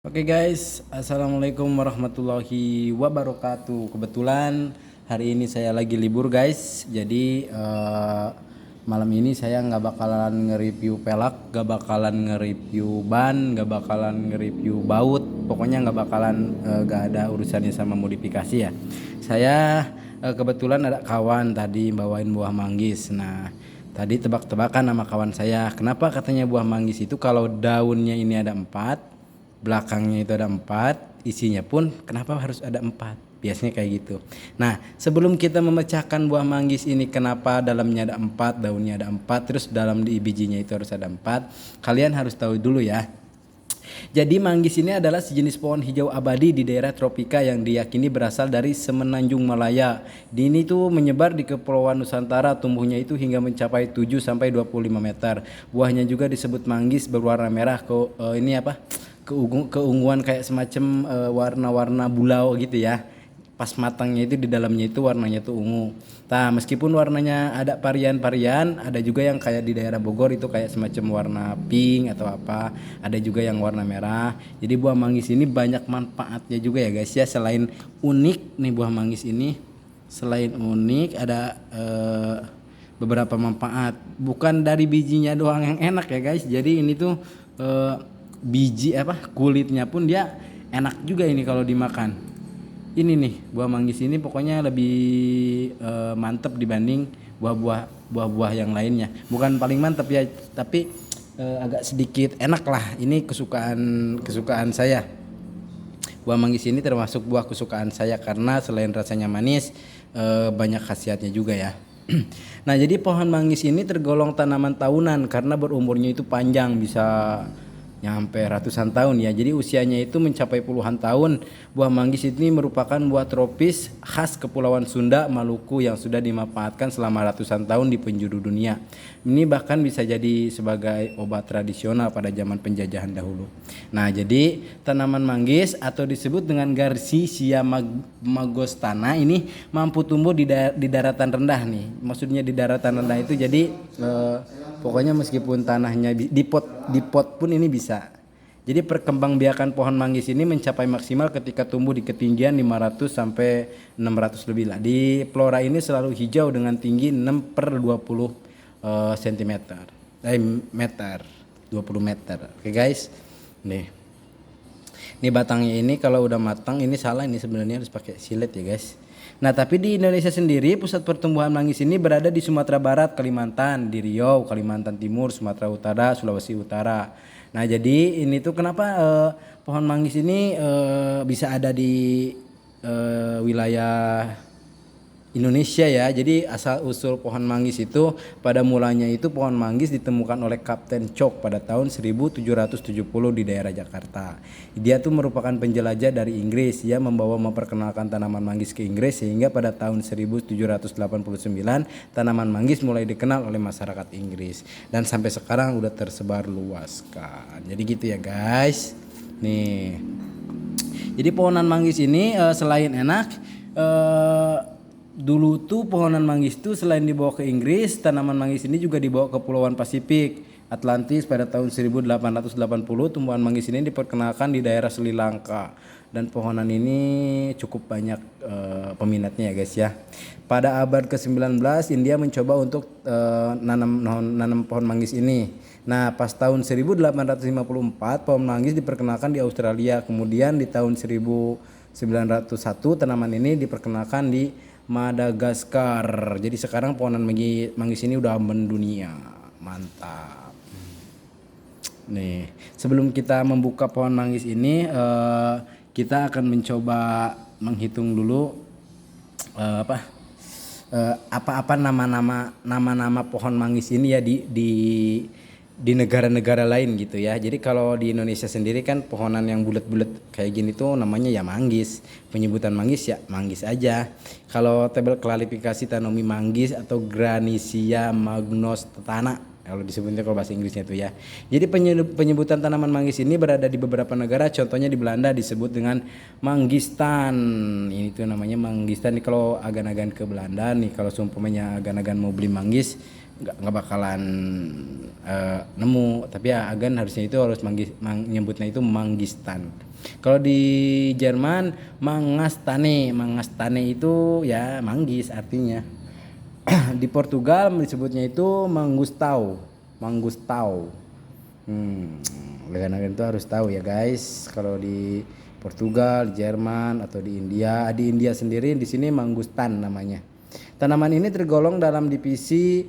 Oke guys, assalamualaikum warahmatullahi wabarakatuh. Kebetulan hari ini saya lagi libur guys, jadi malam ini saya nggak bakalan nge-review pelak, nggak bakalan nge-review ban, nggak bakalan nge-review baut, pokoknya nggak bakalan nggak ada urusannya sama modifikasi ya. Saya kebetulan ada kawan tadi bawain buah manggis. Nah, tadi tebak-tebakan sama kawan saya, kenapa katanya buah manggis itu kalau daunnya ini ada 4, belakangnya itu ada 4, isinya pun kenapa harus ada 4, biasanya kayak gitu. Nah, sebelum kita memecahkan buah manggis ini kenapa dalamnya ada 4, daunnya ada 4, terus dalam di bijinya itu harus ada 4, kalian harus tahu dulu ya. Jadi manggis ini adalah sejenis pohon hijau abadi di daerah tropika yang diyakini berasal dari Semenanjung Malaya. Ini tuh menyebar di Kepulauan Nusantara, tumbuhnya itu hingga mencapai 7 sampai 25 meter. Buahnya juga disebut manggis berwarna merah ini apa? Keunguan kayak semacam warna-warna bulau gitu ya. Pas matangnya itu di dalamnya itu warnanya tuh ungu. Nah, meskipun warnanya ada varian-varian, ada juga yang kayak di daerah Bogor itu kayak semacam warna pink atau apa, ada juga yang warna merah. Jadi buah manggis ini banyak manfaatnya juga ya guys ya. Selain unik nih buah manggis ini, selain unik ada beberapa manfaat. Bukan dari bijinya doang yang enak ya guys. Jadi ini tuh biji kulitnya pun dia enak juga ini kalau dimakan. Ini nih buah manggis ini pokoknya lebih mantep dibanding buah-buah yang lainnya. Bukan paling mantep ya, tapi agak sedikit enak lah. Ini kesukaan saya. Buah manggis ini termasuk buah kesukaan saya karena selain rasanya manis, banyak khasiatnya juga ya. Nah, jadi pohon manggis ini tergolong tanaman tahunan karena berumurnya itu panjang, bisa nyampe ratusan tahun ya. Jadi usianya itu mencapai puluhan tahun. Buah manggis ini merupakan buah tropis khas Kepulauan Sunda, Maluku yang sudah dimanfaatkan selama ratusan tahun di penjuru dunia. Ini bahkan bisa jadi sebagai obat tradisional pada zaman penjajahan dahulu. Nah, jadi tanaman manggis atau disebut dengan Garcinia magostana ini mampu tumbuh di daratan rendah nih. Maksudnya di daratan rendah itu jadi pokoknya meskipun tanahnya di pot pun ini bisa. Jadi perkembangbiakan pohon manggis ini mencapai maksimal ketika tumbuh di ketinggian 500 sampai 600 lebih lah. Di flora ini selalu hijau dengan tinggi 6 per 20 cm. Meter. 20 meter. Oke guys. Nih. Ini batangnya ini kalau udah matang ini salah, ini sebenarnya harus pakai silet ya guys. Nah, tapi di Indonesia sendiri pusat pertumbuhan manggis ini berada di Sumatera Barat, Kalimantan, di Riau, Kalimantan Timur, Sumatera Utara, Sulawesi Utara. Nah, jadi ini tuh kenapa pohon manggis ini bisa ada di wilayah Indonesia ya. Jadi asal usul pohon manggis itu pada mulanya itu pohon manggis ditemukan oleh Kapten Cook pada tahun 1770 di daerah Jakarta. Dia tuh merupakan penjelajah dari Inggris. Dia memperkenalkan tanaman manggis ke Inggris sehingga pada tahun 1789 tanaman manggis mulai dikenal oleh masyarakat Inggris dan sampai sekarang udah tersebar luas kan. Jadi gitu ya guys. Nih. Jadi pohonan manggis ini selain enak dulu tuh pohonan manggis tuh selain dibawa ke Inggris, tanaman manggis ini juga dibawa ke Kepulauan Pasifik, Atlantis pada tahun 1880. Tumbuhan manggis ini diperkenalkan di daerah Sri Lanka dan pohonan ini cukup banyak peminatnya ya guys ya. Pada abad ke-19 India mencoba untuk nanam pohon manggis ini. Nah, pas tahun 1854 pohon manggis diperkenalkan di Australia. Kemudian di tahun 1901 tanaman ini diperkenalkan di Madagaskar. Jadi sekarang pohonan manggis ini udah mendunia. Mantap. Nih, sebelum kita membuka pohon manggis ini, kita akan mencoba menghitung dulu apa nama-nama pohon manggis ini ya di negara-negara lain gitu ya. Jadi kalau di Indonesia sendiri kan pohonan yang bulat-bulat kayak gini tuh namanya ya manggis. Penyebutan manggis ya manggis aja. Kalau tabel klasifikasi tanomi manggis atau Granicia magnostana kalau disebutnya kalau bahasa Inggrisnya tuh ya. Jadi penyebutan tanaman manggis ini berada di beberapa negara. Contohnya di Belanda disebut dengan manggistan. Ini tuh namanya manggistan nih kalau agan-agan ke Belanda nih, kalau seumpamanya agan-agan mau beli manggis nggak bakalan nemu. Tapi ya agan harusnya itu harus nyebutnya itu manggistan. Kalau di Jerman mangastane itu ya manggis artinya. Di Portugal disebutnya itu mangustau. Rekan-rekan itu harus tahu ya guys. Kalau di Portugal, Jerman atau di India sendiri di sini mangustan namanya. Tanaman ini tergolong dalam divisi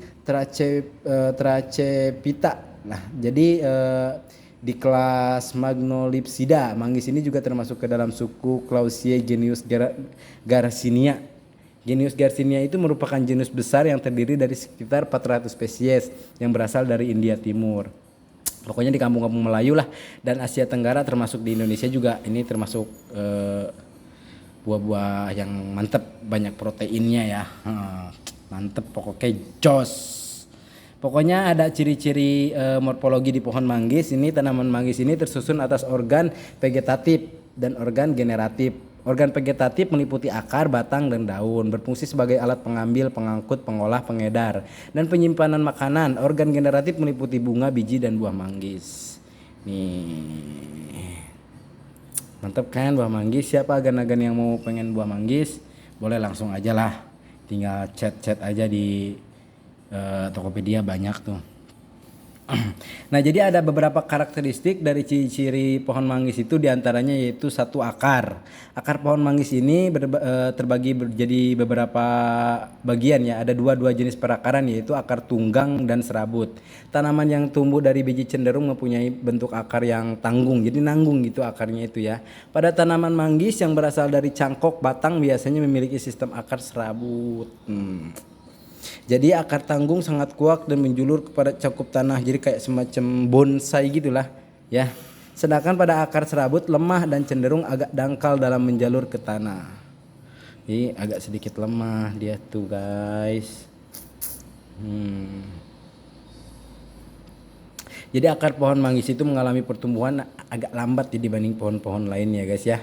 Tracepita. Nah, jadi di kelas Magnolipsida, manggis ini juga termasuk ke dalam suku Clausiae genus Garcinia. Genus Garcinia itu merupakan genus besar yang terdiri dari sekitar 400 spesies yang berasal dari India Timur. Pokoknya di kampung-kampung Melayu lah, dan Asia Tenggara termasuk di Indonesia juga. Ini termasuk buah-buah yang mantep, banyak proteinnya ya. Mantep pokoknya jos. Pokoknya ada ciri-ciri morfologi di pohon manggis. Ini tanaman manggis ini tersusun atas organ vegetatif dan organ generatif. Organ vegetatif meliputi akar, batang, dan daun, berfungsi sebagai alat pengambil, pengangkut, pengolah, pengedar, dan penyimpanan makanan. Organ generatif meliputi bunga, biji, dan buah manggis. Nih, mantap kan buah manggis? Siapa agan-agan yang mau pengen buah manggis? Boleh langsung aja lah, tinggal chat aja di Tokopedia, banyak tuh. Nah, jadi ada beberapa karakteristik dari ciri-ciri pohon manggis itu, diantaranya yaitu satu akar. Akar pohon manggis ini terbagi jadi beberapa bagian ya. Ada dua jenis perakaran, yaitu akar tunggang dan serabut. Tanaman yang tumbuh dari biji cenderung mempunyai bentuk akar yang tanggung, jadi nanggung gitu akarnya itu ya. Pada tanaman manggis yang berasal dari cangkok batang biasanya memiliki sistem akar serabut. Jadi akar tanggung sangat kuat dan menjulur kepada cakup tanah, jadi kayak semacam bonsai gitulah ya. Sedangkan pada akar serabut lemah dan cenderung agak dangkal dalam menjalur ke tanah. Jadi agak sedikit lemah dia tuh guys. Jadi akar pohon manggis itu mengalami pertumbuhan agak lambat dibanding pohon-pohon lainnya guys ya.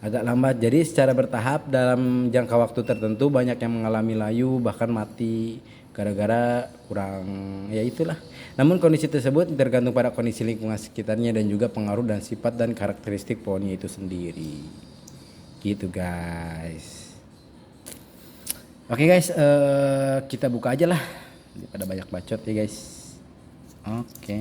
Agak lambat, jadi secara bertahap dalam jangka waktu tertentu banyak yang mengalami layu bahkan mati gara-gara kurang ya itulah. Namun kondisi tersebut tergantung pada kondisi lingkungan sekitarnya dan juga pengaruh dan sifat dan karakteristik pohonnya itu sendiri. Gitu guys. Oke guys, kita buka aja lah daripada banyak bacot ya guys. Oke,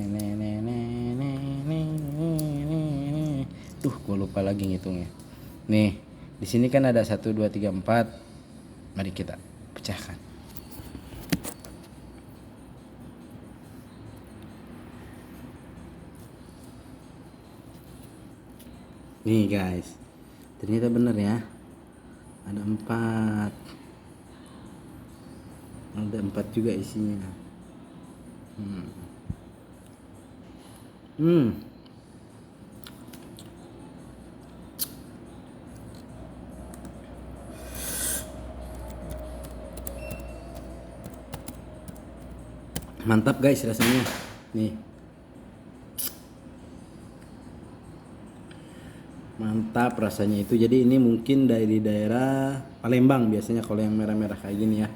gue lupa lagi ngitungnya. Nih, di sini kan ada 1 2 3 4. Mari kita pecahkan. Nih guys, ternyata bener ya. Ada 4. Ada 4 juga isinya. Mantap guys rasanya. Nih. Mantap rasanya itu. Jadi ini mungkin dari daerah Palembang biasanya kalau yang merah-merah kayak gini ya.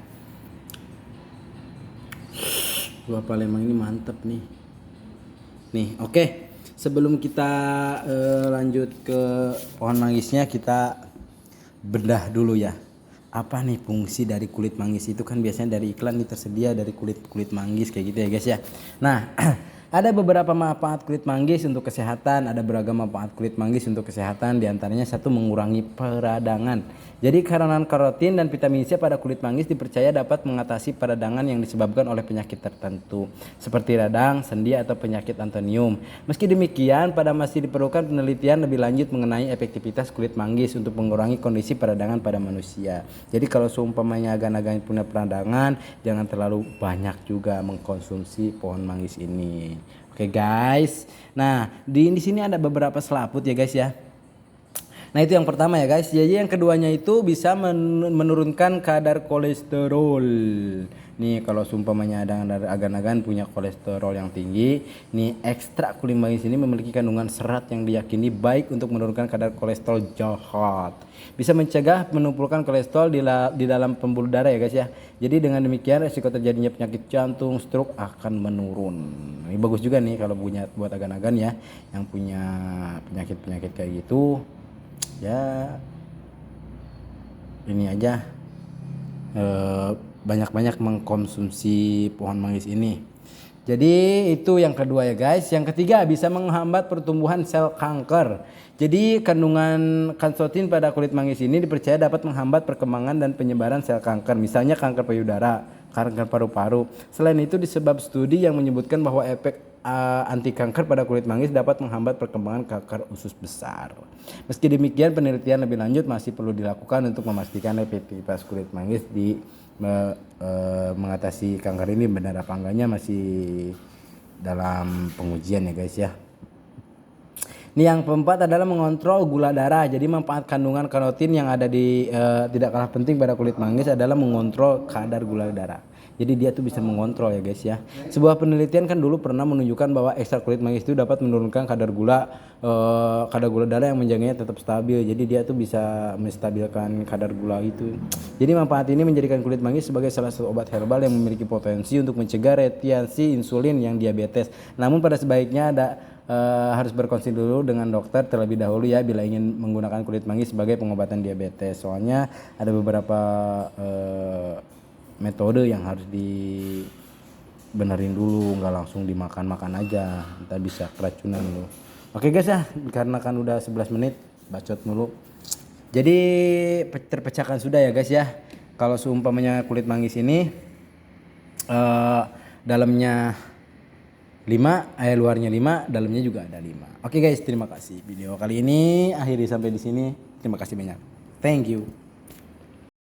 Buah Palembang ini mantap nih. Nih, oke. Sebelum kita lanjut ke pohon manggisnya, kita bedah dulu ya. Apa nih fungsi dari kulit manggis itu? Kan biasanya dari iklan nih tersedia dari kulit manggis kayak gitu ya guys ya. Nah, ada beberapa manfaat kulit manggis untuk kesehatan, ada beragam manfaat kulit manggis untuk kesehatan, diantaranya satu, mengurangi peradangan. Jadi kandungan karotin dan vitamin C pada kulit manggis dipercaya dapat mengatasi peradangan yang disebabkan oleh penyakit tertentu seperti radang, sendi atau penyakit antonium. Meski demikian, masih diperlukan penelitian lebih lanjut mengenai efektivitas kulit manggis untuk mengurangi kondisi peradangan pada manusia. Jadi kalau seumpamanya agan-agan punya peradangan, jangan terlalu banyak juga mengkonsumsi pohon manggis ini. Oke guys. Nah, di sini ada beberapa selaput ya guys ya. Nah, itu yang pertama ya guys. Jadi yang keduanya itu bisa menurunkan kadar kolesterol. Nih kalau seumpamanya ada agan-agan punya kolesterol yang tinggi, nih ekstrak kulit manggis ini memiliki kandungan serat yang diyakini baik untuk menurunkan kadar kolesterol jahat. Bisa mencegah menumpukan kolesterol di dalam pembuluh darah ya guys ya. Jadi dengan demikian resiko terjadinya penyakit jantung, stroke akan menurun. Ini bagus juga nih kalau punya buat agan-agan ya yang punya penyakit-penyakit kayak gitu. Ya ini aja banyak-banyak mengkonsumsi pohon manggis ini. Jadi itu yang kedua ya guys. Yang ketiga bisa menghambat pertumbuhan sel kanker. Jadi kandungan kansotin pada kulit manggis ini dipercaya dapat menghambat perkembangan dan penyebaran sel kanker. Misalnya kanker payudara, kanker paru-paru. Selain itu disebab studi yang menyebutkan bahwa efek anti kanker pada kulit manggis dapat menghambat perkembangan kanker usus besar. Meski demikian penelitian lebih lanjut masih perlu dilakukan untuk memastikan efektivitas kulit manggis di mengatasi kanker ini benar apa enggaknya masih dalam pengujian ya guys ya. Ini yang keempat adalah mengontrol gula darah. Jadi manfaat kandungan karotin yang ada di tidak kalah penting pada kulit manggis adalah mengontrol kadar gula darah. Jadi dia tuh bisa mengontrol ya guys ya. Sebuah penelitian kan dulu pernah menunjukkan bahwa ekstrak kulit manggis itu dapat menurunkan kadar gula darah yang menjaganya tetap stabil. Jadi dia tuh bisa menstabilkan kadar gula itu. Jadi manfaat ini menjadikan kulit manggis sebagai salah satu obat herbal yang memiliki potensi untuk mencegah resistensi insulin yang diabetes. Namun pada sebaiknya harus berkonsul dulu dengan dokter terlebih dahulu ya bila ingin menggunakan kulit manggis sebagai pengobatan diabetes. Soalnya ada beberapa metode yang harus dibenerin dulu, nggak langsung dimakan aja, kita bisa keracunan loh. Oke guys ya, karena kan udah 11 menit bacot mulu. Jadi terpecahkan sudah ya guys ya. Kalau seumpamanya kulit manggis ini dalamnya 5, luarnya 5, dalamnya juga ada 5. Oke guys, terima kasih. Video kali ini akhiri sampai di sini. Terima kasih banyak. Thank you.